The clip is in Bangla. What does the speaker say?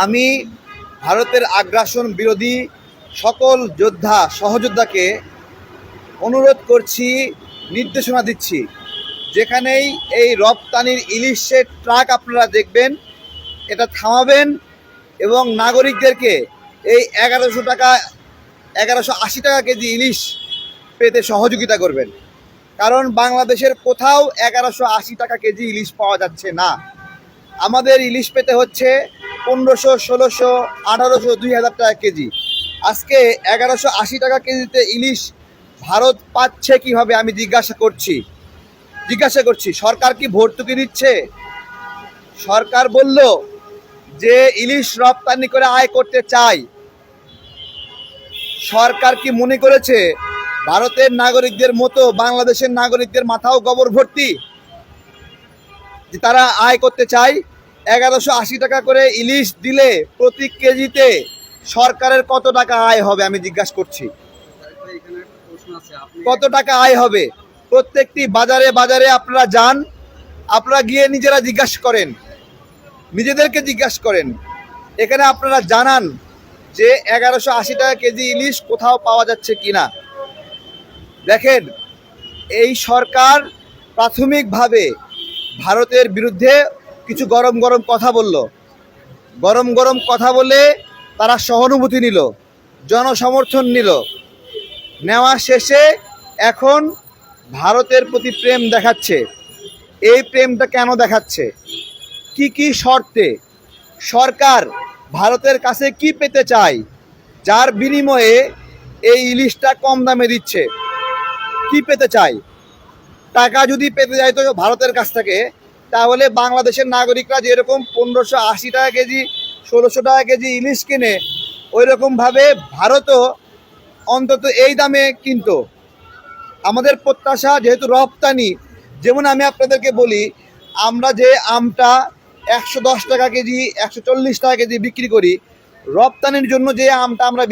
আমি ভারতের আগ্রাসন বিরোধী সকল যোদ্ধা সহযোদ্ধাকে অনুরোধ করছি, নির্দেশনা দিচ্ছি, যেখানেই এই রপ্তানির ইলিশের ট্রাক আপনারা দেখবেন এটা থামাবেন এবং নাগরিকদেরকে এই 1180 টাকা কেজি ইলিশ পেতে সহযোগিতা করবেন। কারণ বাংলাদেশের কোথাও 1180 টাকা কেজি ইলিশ পাওয়া যাচ্ছে না। আমাদের ইলিশ পেতে হচ্ছে 1500, 1600, 1800, 2000 টাকা কেজি। আজকে 1180 টাকা কেজিতে ইলিশ ভারত পাচ্ছে কিভাবে আমি জিজ্ঞাসা করছি। সরকার কি ভর্তুকি দিচ্ছে? সরকার বলল যে ইলিশ রপ্তানি করে আয় করতে চাই। সরকার কি মনে করেছে ভারতের নাগরিকদের মতো বাংলাদেশের নাগরিকদের মাথাও গোবর ভর্তি যে তারা আয় করতে চায়? 1180 টাকা করে ইলিশ দিলে প্রতি কেজিতে সরকারের কত টাকা আয় হবে আমি জিজ্ঞাসা করছি। কত টাকা আয় হবে? প্রত্যেকটি বাজারে বাজারে আপনারা যান, আপনারা গিয়ে নিজেরা জিজ্ঞাসা করেন, নিজেদেরকে জিজ্ঞাসা করেন, এখানে আপনারা জানান যে 1180 টাকা কেজি ইলিশ কোথাও পাওয়া যাচ্ছে কিনা। দেখেন, এই সরকার প্রাথমিকভাবে ভারতের বিরুদ্ধে কিছু গরম গরম কথা বলে তারা সহানুভূতি নিল, জনসমর্থন নিল। নেওয়া শেষে এখন ভারতের প্রতি প্রেম দেখাচ্ছে। এই প্রেমটা কেন দেখাচ্ছে? কি শর্তে? সরকার ভারতের কাছে কি পেতে চায় যার বিনিময়ে এই ইলিশটা কম দামে দিচ্ছে? কি পেতে চায়? টাকা যদি পেতে যায় তো ভারতের কাছ থেকে, তাহলে বাংলাদেশের নাগরিকরা যেরকম 1580 টাকা কেজি, 1600 টাকা কেজি ইলিশ কিনে, ওই রকমভাবে ভারতও অন্তত এই দামে কিনতো। আমাদের প্রত্যাশা, যেহেতু রপ্তানি, যেমন আমি আপনাদেরকে বলি, আমরা যে আমটা 110 টাকা কেজি, 140 টাকা কেজি বিক্রি করি, রপ্তানির জন্য যে আমটা আমরা